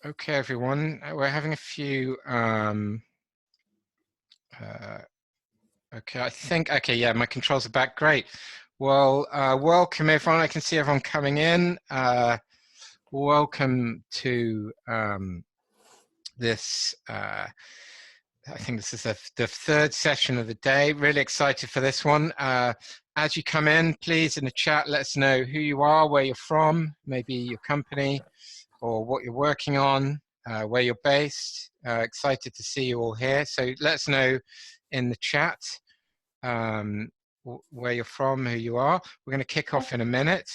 Okay, everyone, we're having a few, okay, I think, okay, yeah, my controls are back, great. Well, welcome everyone, I can see everyone coming in. Welcome to this, I think this is the third session of the day, really excited for this one. As you come in, please in the chat, let us know who you are, where you're from, maybe your company, or what you're working on, where you're based. Excited to see you all here. So let us know in the chat where you're from, who you are. We're going to kick off in a minute.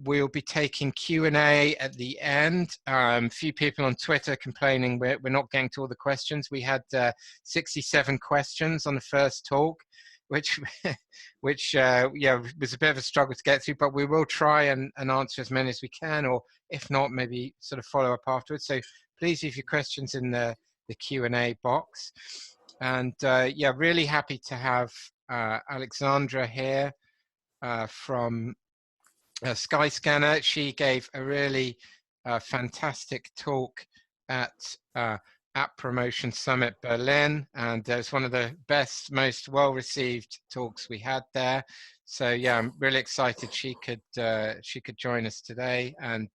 We'll be taking Q&A at the end. A few people on Twitter complaining we're not getting to all the questions. We had 67 questions on the first talk, which yeah, was a bit of a struggle to get through, but we will try and answer as many as we can, or if not, maybe sort of follow up afterwards. So please leave your questions in the Q&A box. And yeah, really happy to have Alexandra here from Skyscanner. She gave a really fantastic talk at App Promotion Summit Berlin, and it was one of the best, most well-received talks we had there. So yeah, I'm really excited she could join us today and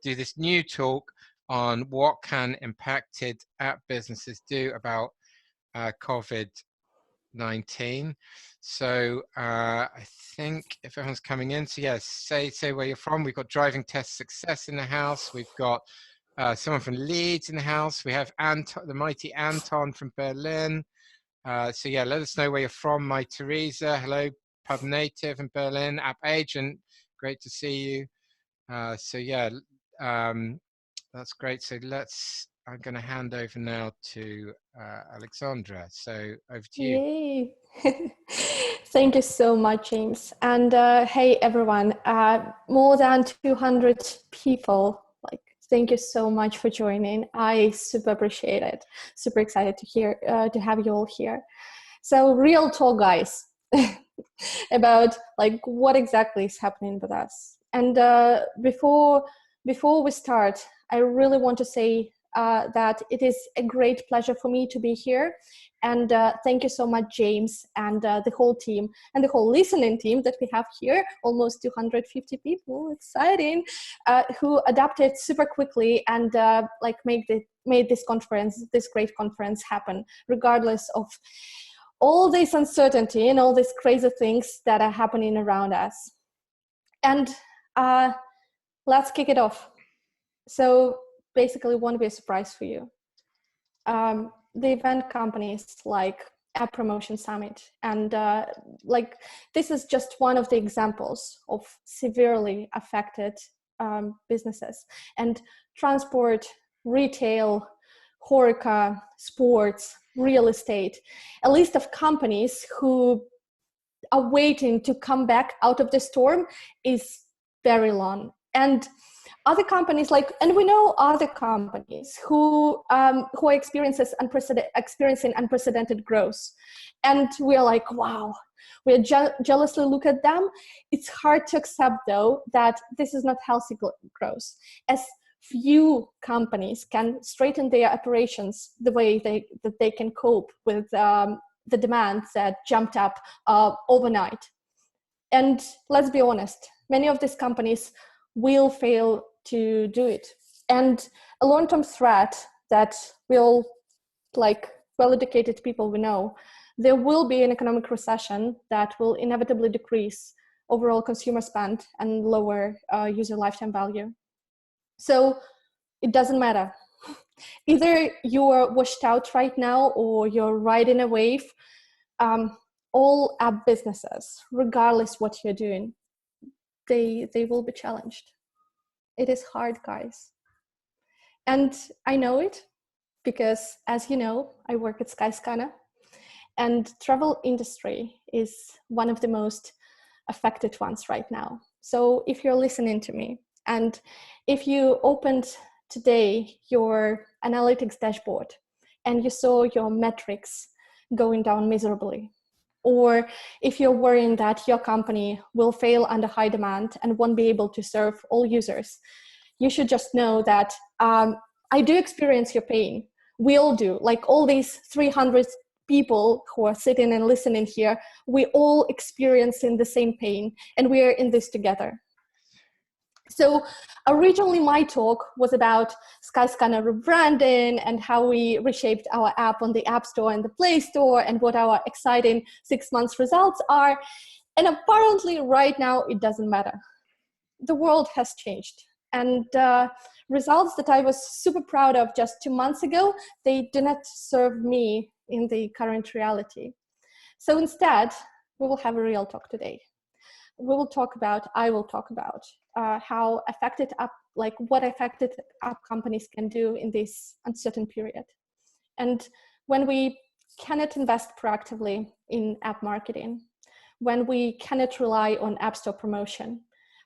do this new talk on what can impacted app businesses do about COVID-19. So I think if everyone's coming in, so yes, say where you're from. We've got Driving Test Success in the house. We've got someone from Leeds in the house. We have Anton, the mighty Anton from Berlin. So yeah, let us know where you're from. My Teresa, hello, Pub Native in Berlin. App Agent, great to see you. So yeah, that's great. So I'm going to hand over now to Alexandra. So over to you. Yay. Thank you so much, James. And hey, everyone, more than 200 people, thank you so much for joining. I super appreciate it. Super excited to have you all here. So real talk, guys, about what exactly is happening with us. And before we start, I really want to say that it is a great pleasure for me to be here. And thank you so much, James, and the whole team, and the whole listening team that we have here, almost 250 people, exciting, who adapted super quickly and made this conference, this great conference happen, regardless of all this uncertainty and all these crazy things that are happening around us. And let's kick it off. So basically, it won't be a surprise for you. The event companies like App Promotion Summit, and this is just one of the examples of severely affected businesses. And transport, retail, HoReCa, sports, real estate, a list of companies who are waiting to come back out of the storm is very long. And other companies and we know other companies who are experiencing unprecedented growth. And we're like, wow, we jealously look at them. It's hard to accept, though, that this is not healthy growth, as few companies can straighten their operations the way that they can cope with the demands that jumped up overnight. And let's be honest, many of these companies will fail to do it. And a long-term threat that will, well-educated people we know, there will be an economic recession that will inevitably decrease overall consumer spend and lower user lifetime value. So it doesn't matter. Either you're washed out right now or you're riding a wave. All app businesses, regardless what you're doing, they will be challenged. It is hard, guys. And I know it because, as you know, I work at Skyscanner, and travel industry is one of the most affected ones right now. So if you're listening to me, and if you opened today your analytics dashboard and you saw your metrics going down miserably, or if you're worrying that your company will fail under high demand and won't be able to serve all users, you should just know that I do experience your pain. We all do. Like all these 300 people who are sitting and listening here, we all experiencing the same pain, and we are in this together. So originally my talk was about Skyscanner rebranding and how we reshaped our app on the App Store and the Play Store and what our exciting 6 months results are. And apparently right now it doesn't matter. The world has changed, and results that I was super proud of just 2 months ago, they do not serve me in the current reality. So instead, we will have a real talk today. I will talk about how what affected app companies can do in this uncertain period. And when we cannot invest proactively in app marketing, when we cannot rely on App Store promotion,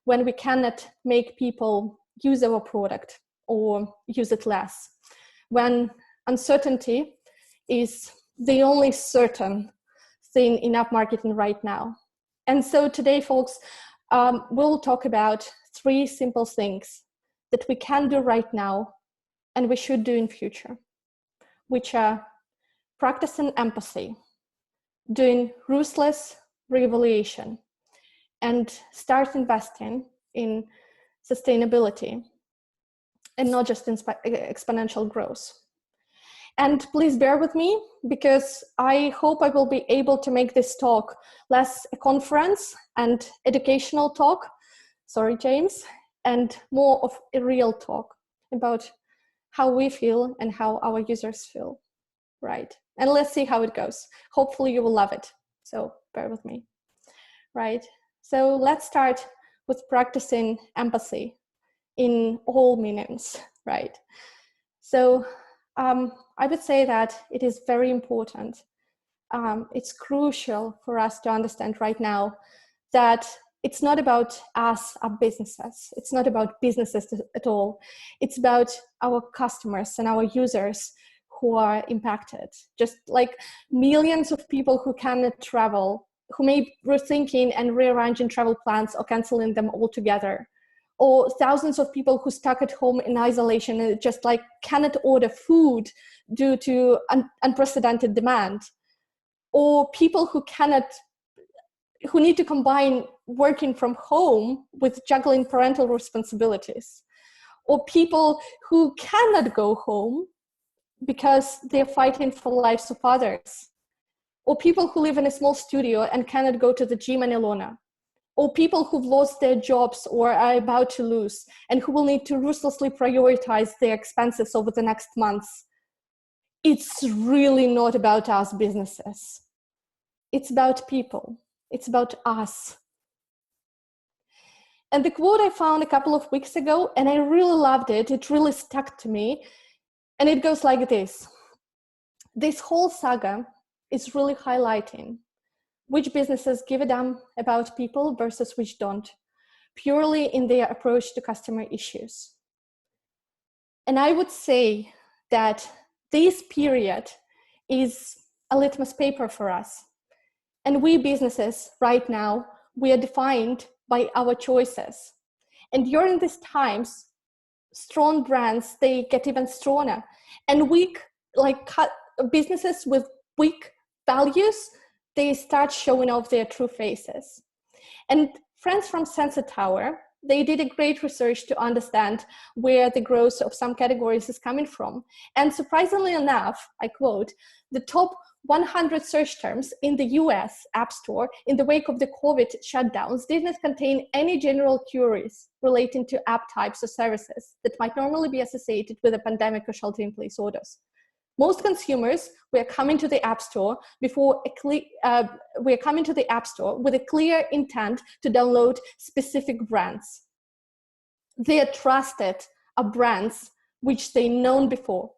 when we cannot make people use our product or use it less, when uncertainty is the only certain thing in app marketing right now. And so today, folks, we'll talk about 3 simple things that we can do right now and we should do in future, which are practicing empathy, doing ruthless reevaluation, and start investing in sustainability and not just in exponential growth. And please bear with me, because I hope I will be able to make this talk less a conference and educational talk, sorry, James, and more of a real talk about how we feel and how our users feel, right? And let's see how it goes. Hopefully you will love it, so bear with me, right? So let's start with practicing empathy in all meanings, right? So I would say that it is very important. It's crucial for us to understand right now that it's not about us, our businesses. It's not about businesses at all. It's about our customers and our users who are impacted. Just like millions of people who cannot travel, who may be rethinking and rearranging travel plans or canceling them altogether. Or thousands of people who stuck at home in isolation and just like cannot order food due to unprecedented demand. Or people who need to combine working from home with juggling parental responsibilities. Or people who cannot go home because they're fighting for the lives of others. Or people who live in a small studio and cannot go to the gym any longer. Or people who've lost their jobs or are about to lose and who will need to ruthlessly prioritize their expenses over the next months. It's really not about us businesses. It's about people. It's about us. And the quote I found a couple of weeks ago, and I really loved it. It really stuck to me. And it goes like this. This whole saga is really highlighting which businesses give a damn about people versus which don't, purely in their approach to customer issues. And I would say that this period is a litmus paper for us. And we businesses right now, we are defined by our choices. And during these times, strong brands, they get even stronger. And weak, businesses with weak values, they start showing off their true faces. And friends from Sensor Tower, they did a great research to understand where the growth of some categories is coming from. And surprisingly enough, I quote, the top 100 search terms in the US App Store in the wake of the COVID shutdowns did not contain any general queries relating to app types or services that might normally be associated with a pandemic or shelter-in-place orders. Most consumers were coming to the App Store with a clear intent to download specific brands. Their trusted brands which they known before.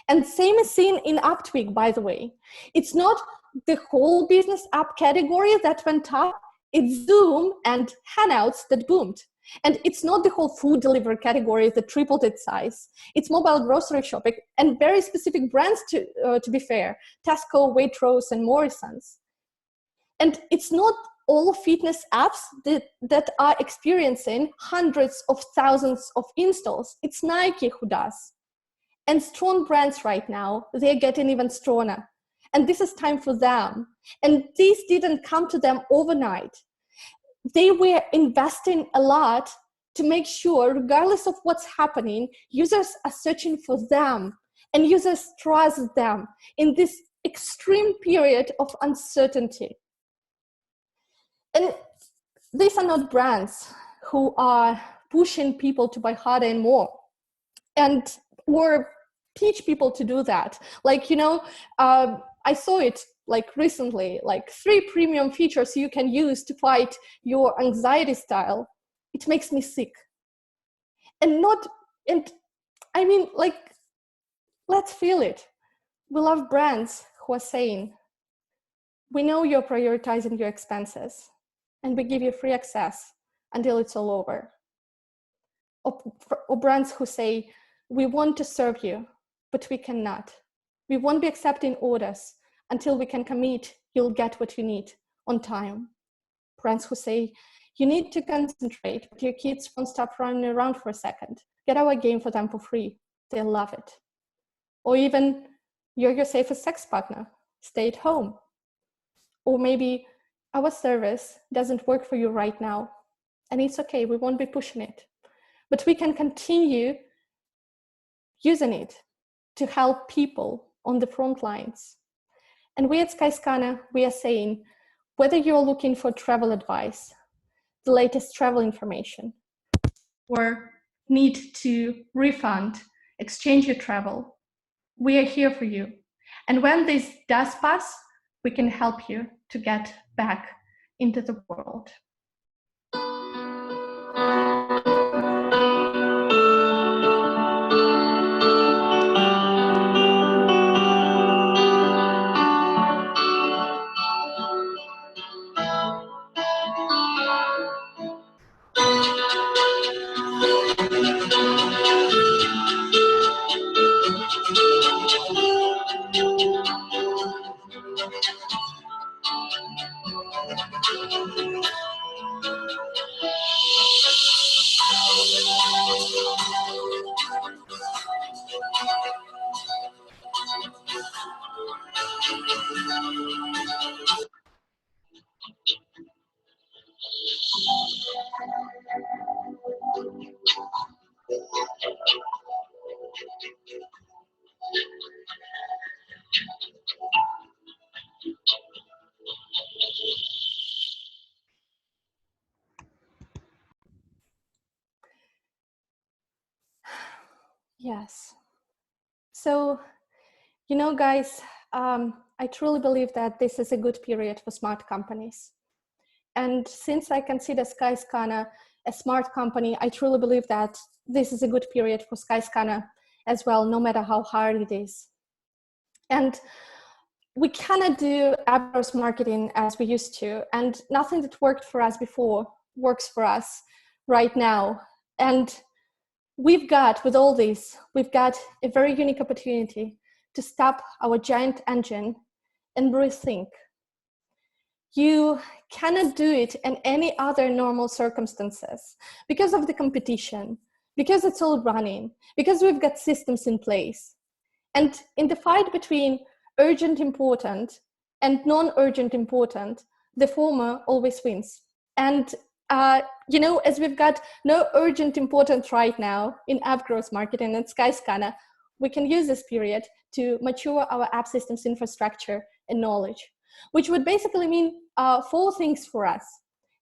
And same is seen in Uptweak, by the way. It's not the whole business app category that went up, it's Zoom and Hangouts that boomed. And it's not the whole food delivery category that tripled its size. It's mobile grocery shopping and very specific brands, to be fair, Tesco, Waitrose, and Morrison's. And it's not all fitness apps that are experiencing hundreds of thousands of installs. It's Nike who does. And strong brands right now, they're getting even stronger. And this is time for them. And this didn't come to them overnight. They were investing a lot to make sure, regardless of what's happening, users are searching for them and users trust them in this extreme period of uncertainty. And these are not brands who are pushing people to buy harder and more and or teach people to do that. Like, I saw it like recently, like 3 premium features you can use to fight your anxiety style. It makes me sick. Let's feel it. We love brands who are saying, we know you're prioritizing your expenses and we give you free access until it's all over. Or brands who say, we want to serve you, but we cannot. We won't be accepting orders until we can commit you'll get what you need on time. Brands who say, you need to concentrate, but your kids won't stop running around for a second. Get our game for them for free. They'll love it. Or even, you're your safest sex partner. Stay at home. Or maybe, our service doesn't work for you right now. And it's okay, we won't be pushing it. But we can continue using it to help people on the front lines. And we at Skyscanner, we are saying, whether you're looking for travel advice, the latest travel information, or need to refund, exchange your travel, we are here for you. And when this does pass, we can help you to get back into the world. Yes. So, guys, I truly believe that this is a good period for smart companies. And since I consider Skyscanner a smart company, I truly believe that this is a good period for Skyscanner as well, no matter how hard it is. And we cannot do app-based marketing as we used to, and nothing that worked for us before works for us right now. And with all this, we've got a very unique opportunity to stop our giant engine and rethink. You cannot do it in any other normal circumstances because of the competition, because it's all running, because we've got systems in place. And in the fight between urgent important and non-urgent important, the former always wins. And as we've got no urgent important right now in app growth marketing and Skyscanner, we can use this period to mature our app systems infrastructure and knowledge, which would basically mean 4 things for us.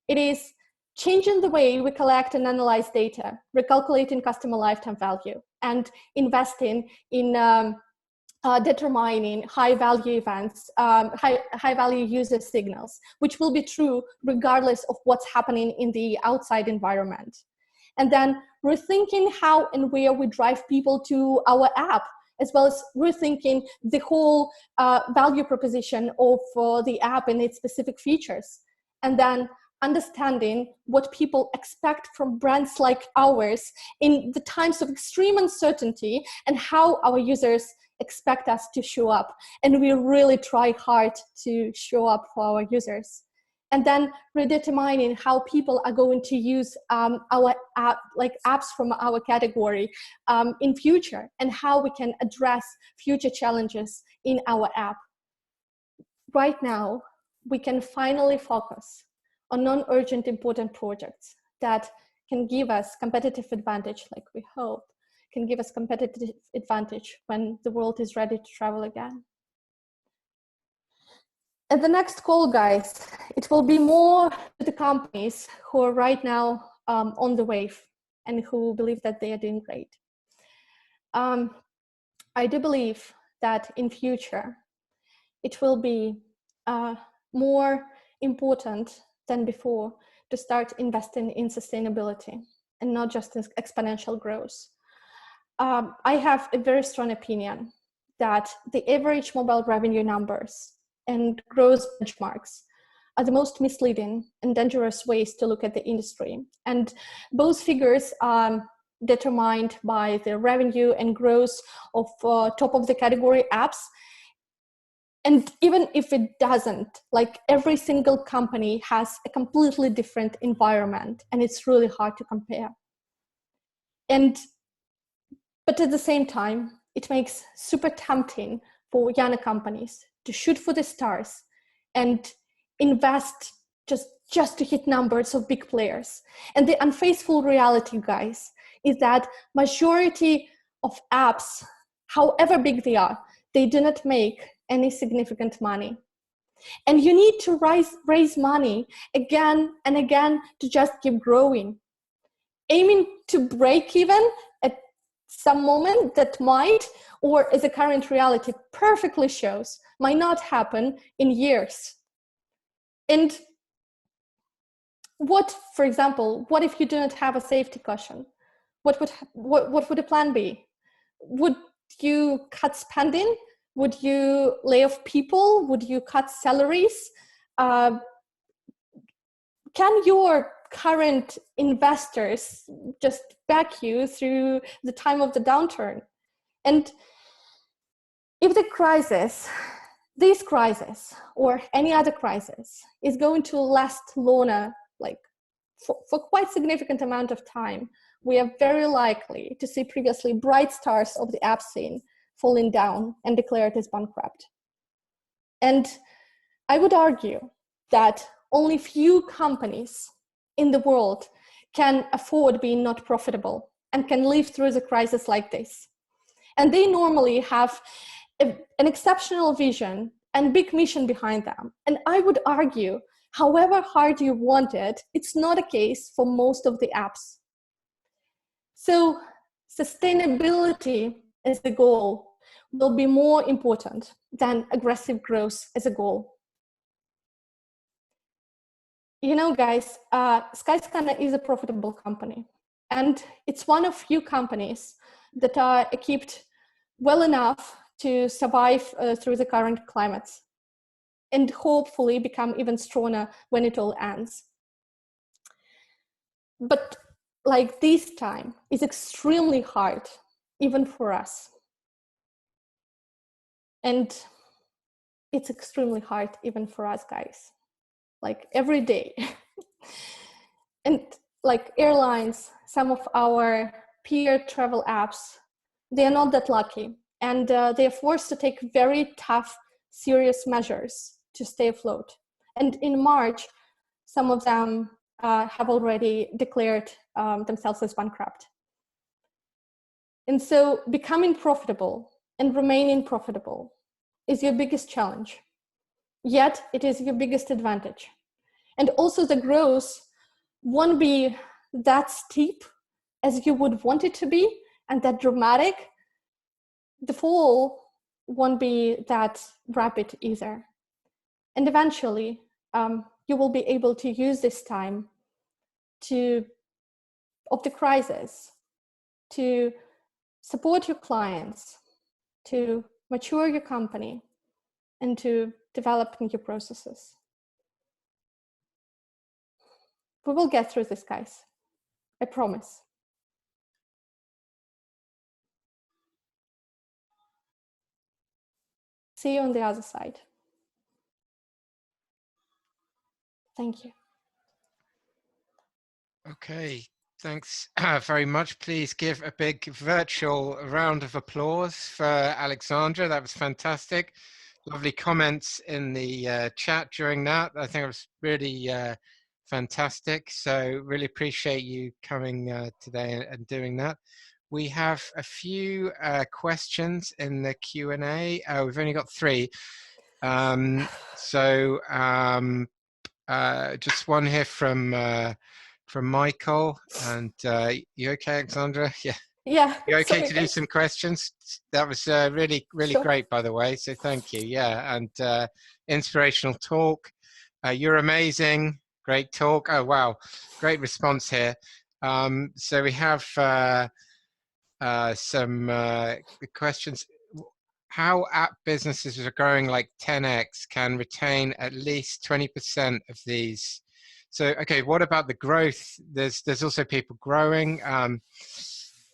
It is changing the way we collect and analyze data, recalculating customer lifetime value, and investing in determining high-value events, high-value user signals, which will be true regardless of what's happening in the outside environment. And then rethinking how and where we drive people to our app, as well as rethinking the whole value proposition of the app and its specific features. And then understanding what people expect from brands like ours in the times of extreme uncertainty and how our users expect us to show up, and we really try hard to show up for our users. And then redetermining how people are going to use our app, like apps from our category in future, and how we can address future challenges in our app. Right now, we can finally focus on non-urgent important projects that can give us competitive advantage, like we hope, can give us competitive advantage when the world is ready to travel again. At the next call, guys, it will be more to the companies who are right now on the wave and who believe that they are doing great. I do believe that in future, it will be more important than before to start investing in sustainability and not just in exponential growth. I have a very strong opinion that the average mobile revenue numbers and growth benchmarks are the most misleading and dangerous ways to look at the industry. And both figures are determined by the revenue and growth of top of the category apps. And even if it doesn't, like every single company has a completely different environment, and it's really hard to compare. But at the same time, it makes super tempting for younger companies to shoot for the stars and invest just to hit numbers of big players. And the unfaithful reality, guys, is that majority of apps, however big they are, they do not make any significant money. And you need to raise money again and again to just keep growing. Aiming to break even at some moment that might, or as a current reality perfectly shows, might not happen in years. And what, for example, what if you do not have a safety cushion? What would the plan be? Would you cut spending? Would you lay off people? Would you cut salaries? Can your current investors just back you through the time of the downturn? And if the crisis, this crisis or any other crisis is going to last longer, like for quite significant amount of time, we are very likely to see previously bright stars of the app scene falling down and declared as bankrupt. And I would argue that only few companies in the world can afford being not profitable and can live through the crisis like this. And they normally have an exceptional vision and big mission behind them. And I would argue, however hard you want it, it's not a case for most of the apps. So sustainability as the goal will be more important than aggressive growth as a goal. You know, guys, Skyscanner is a profitable company, and it's one of few companies that are equipped well enough to survive through the current climate and hopefully become even stronger when it all ends. But like this time is extremely hard, even for us. And it's extremely hard even for us, guys, like every day. And like airlines, some of our peer travel apps, they are not that lucky. And they are forced to take very tough, serious measures to stay afloat. And in March, some of them have already declared themselves as bankrupt. And so becoming profitable and remaining profitable is your biggest challenge. Yet it is your biggest advantage. And also the growth won't be that steep as you would want it to be and that dramatic. The fall won't be that rapid either. And eventually, you will be able to use this time of the crisis to support your clients, to mature your company, and to develop new processes. We will get through this, guys. I promise. See you on the other side. Thank you. Okay, thanks very much. Please give a big virtual round of applause for Alexandra. That was fantastic. Lovely comments in the chat during that. I think it was really fantastic. So really appreciate you coming today and doing that. We have a few questions in the Q&A. We've only got 3. Just one here from Michael. And you okay, Alexandra? Yeah. Yeah. You okay Sorry, to do guys. some questions? That was really Sure. great, by the way. So thank you. Yeah, and inspirational talk. You're amazing. Great talk. Oh wow, great response here. So we have some questions. How app businesses are growing like 10x can retain at least 20% of these? So, okay, what about the growth? There's also people growing.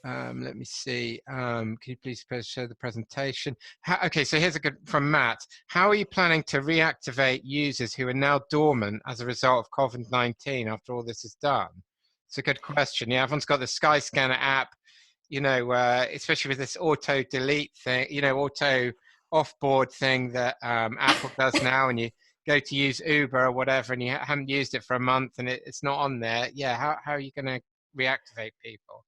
Let me see. Can you please show the presentation? Okay, so here's a good from Matt. How are you planning to reactivate users who are now dormant as a result of COVID-19 after all this is done? It's a good question. Yeah, everyone's got the Skyscanner app. You know, especially with this auto delete thing, you know, auto offboard thing that Apple does now, and you go to use Uber or whatever, and you haven't used it for a month, and it's not on there. Yeah, how are you going to reactivate people?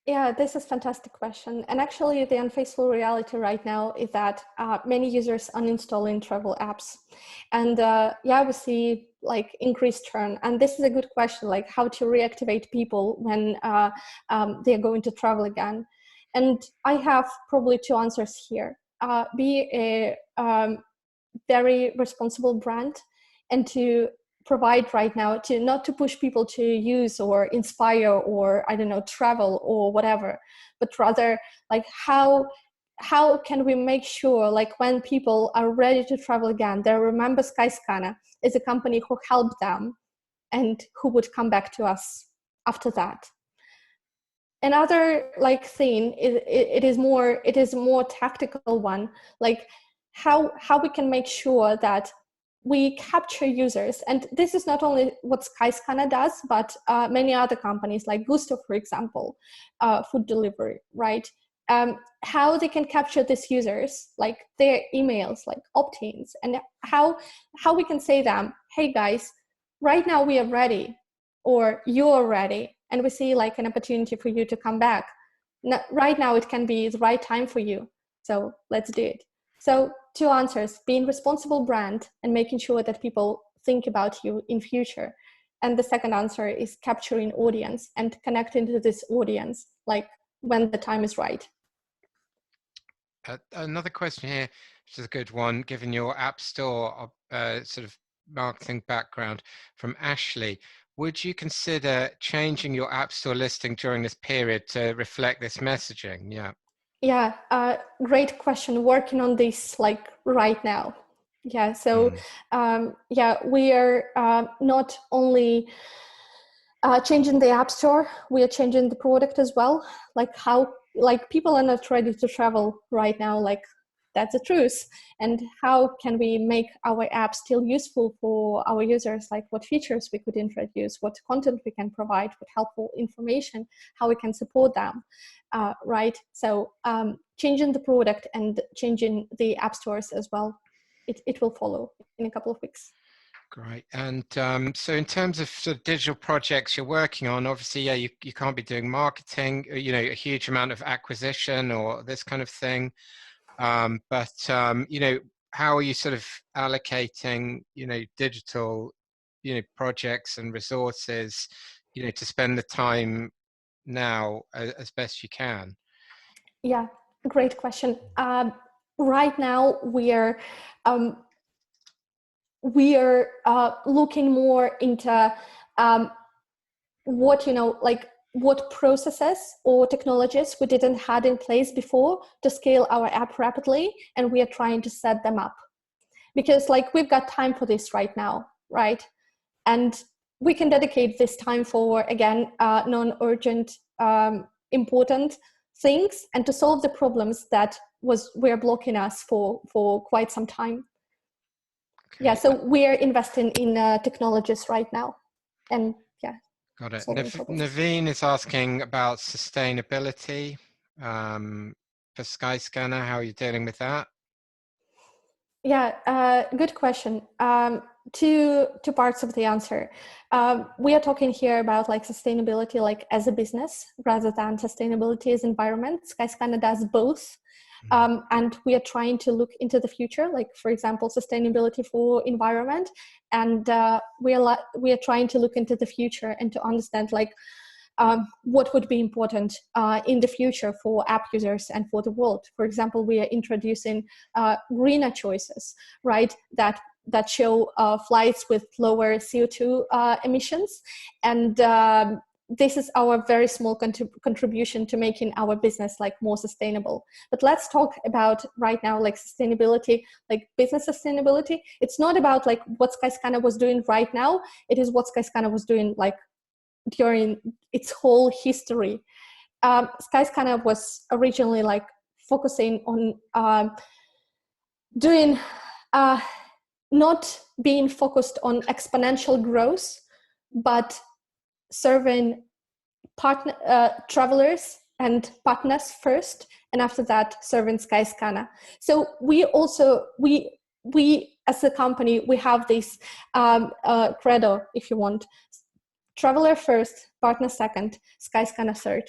Yeah, this is a fantastic question. And actually, the unfaithful reality right now is that many users uninstalling travel apps. And yeah, we see like increased churn. And this is a good question, like how to reactivate people when they're going to travel again. And I have probably 2 answers here. Be a very responsible brand, and to provide right now, to not to push people to use or inspire or I don't know, travel or whatever, but rather like how can we make sure like when people are ready to travel again, they remember Skyscanner is a company who helped them and who would come back to us after that. Another like thing is it is more tactical one, like how we can make sure that we capture users. And this is not only what Skyscanner does, but many other companies like Gusto, for example, food delivery, right? How they can capture these users, like their emails, like opt-ins, and how we can say them, hey guys, right now we are ready, or you're ready, and we see like an opportunity for you to come back. Right now it can be the right time for you, so let's do it. So 2 answers: being responsible brand and making sure that people think about you in future. And the second answer is capturing audience and connecting to this audience, like when the time is right. Another question here, which is a good one, given your App Store sort of marketing background, from Ashley. Would you consider changing your App Store listing during this period to reflect this messaging? Yeah. Yeah, great question. Working on this like right now. Yeah, so yeah, we are not only changing the App Store, we are changing the product as well. Like how, like people are not ready to travel right now, like that's the truth. And how can we make our app still useful for our users? Like what features we could introduce, what content we can provide, what helpful information, how we can support them, right? So changing the product and changing the app stores as well. It will follow in a couple of weeks. Great. And so in terms of sort of digital projects you're working on, obviously, yeah, you can't be doing marketing, you know, a huge amount of acquisition or this kind of thing. But you know, how are you sort of allocating, you know, digital, you know, projects and resources, you know, to spend the time now as best you can? Yeah, great question. Right now we are looking more into what, you know, like what processes or technologies we didn't have in place before to scale our app rapidly, and we are trying to set them up, because like we've got time for this right now, right? And we can dedicate this time for, again, non-urgent important things and to solve the problems that were blocking us for quite some time. Okay. Yeah, so we're investing in technologies right now, and yeah. Got it. Naveen is asking about sustainability for Skyscanner. How are you dealing with that? Yeah, good question. Two parts of the answer. We are talking here about like sustainability, like as a business, rather than sustainability as environment. Skyscanner does both. And we are trying to look into the future, like for example, sustainability for environment. And we are trying to look into the future and to understand like what would be important in the future for app users and for the world. For example, we are introducing greener choices, right? That show flights with lower CO2 emissions. And this is our very small contribution to making our business like more sustainable. But let's talk about right now, like sustainability, like business sustainability. It's not about like what Skyscanner was doing right now. It is what Skyscanner was doing like during its whole history. Skyscanner was originally like focusing on doing not being focused on exponential growth, but serving travelers and partners first, and after that serving Skyscanner. So we as a company, we have this credo, if you want: traveler first, partner second, Skyscanner third.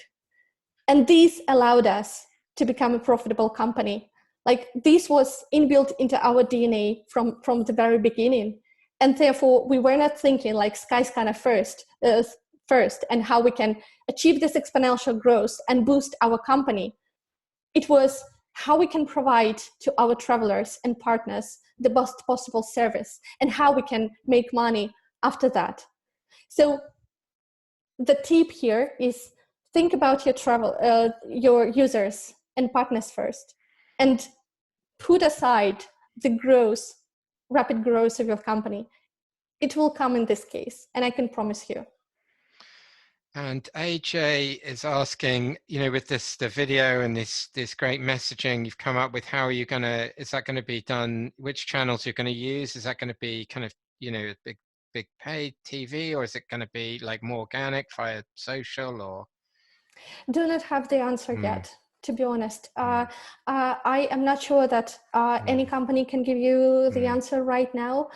And this allowed us to become a profitable company. Like this was inbuilt into our DNA from the very beginning. And therefore we were not thinking like Skyscanner first and how we can achieve this exponential growth and boost our company. It was how we can provide to our travelers and partners the best possible service and how we can make money after that. So the tip here is think about your users and partners first, and put aside the rapid growth of your company. It will come in this case, and I can promise you. And AJ is asking, with the video and this great messaging you've come up with, how are you is that going to be done? Which channels you're going to use? Is that going to be kind of, a big paid TV, or is it going to be like more organic via social? Or do not have the answer yet, to be honest. I am not sure that any company can give you the answer right now.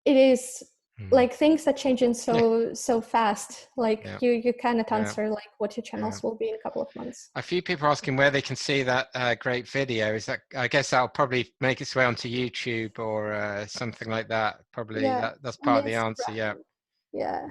It is like things are changing so fast. Like you cannot answer like what your channels will be in a couple of months. A few people are asking where they can see that great video. Is that, I guess that'll probably make its way onto YouTube or something like that. Probably that's part of the answer. Yeah.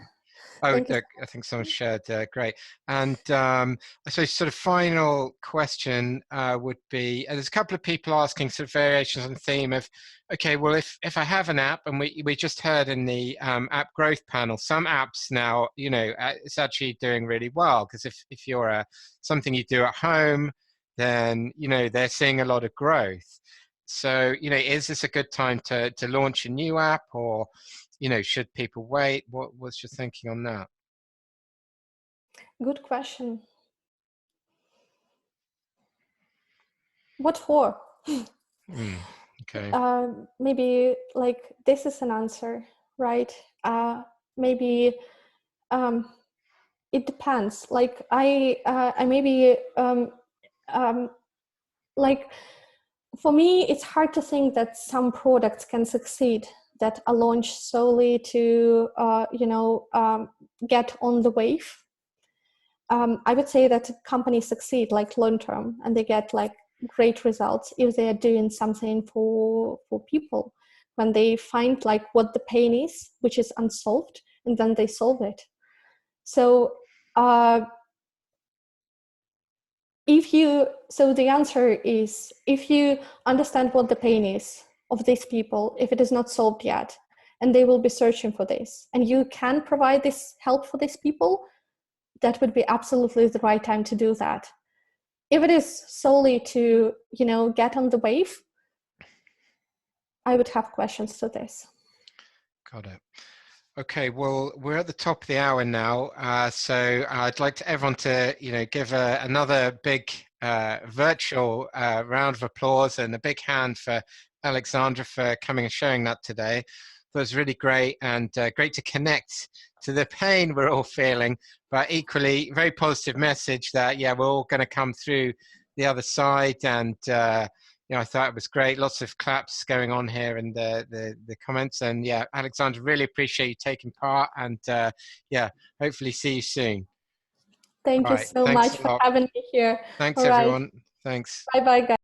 Oh, I think someone shared. Great. And so sort of final question would be, there's a couple of people asking sort of variations on the theme of, okay, well, if I have an app, and we just heard in the app growth panel, some apps now, it's actually doing really well, because if you're something you do at home, then, they're seeing a lot of growth. So, is this a good time to launch a new app, or should people wait? What's your thinking on that? Good question. What for? Okay. Maybe like this is an answer, right? Maybe it depends. Like I maybe like for me, it's hard to think that some products can succeed that are launched solely to get on the wave. I would say that companies succeed like long term, and they get like great results if they are doing something for people, when they find like what the pain is, which is unsolved, and then they solve it. So the answer is, if you understand what the pain is of these people, if it is not solved yet, and they will be searching for this, and you can provide this help for these people, that would be absolutely the right time to do that. If it is solely to, get on the wave, I would have questions to this. Got it. Okay, well, we're at the top of the hour now, so I'd like everyone to, give another big virtual round of applause and a big hand for Alexandra for coming and showing that today. That was really great, and great to connect to the pain we're all feeling, but equally very positive message that, yeah, we're all going to come through the other side. And I thought it was great. Lots of claps going on here in the comments. And yeah, Alexandra, really appreciate you taking part. And yeah, hopefully see you soon. Thank All you right. so Thanks much a for lot. having me here. Thanks, All right. everyone. Thanks. Bye bye, guys.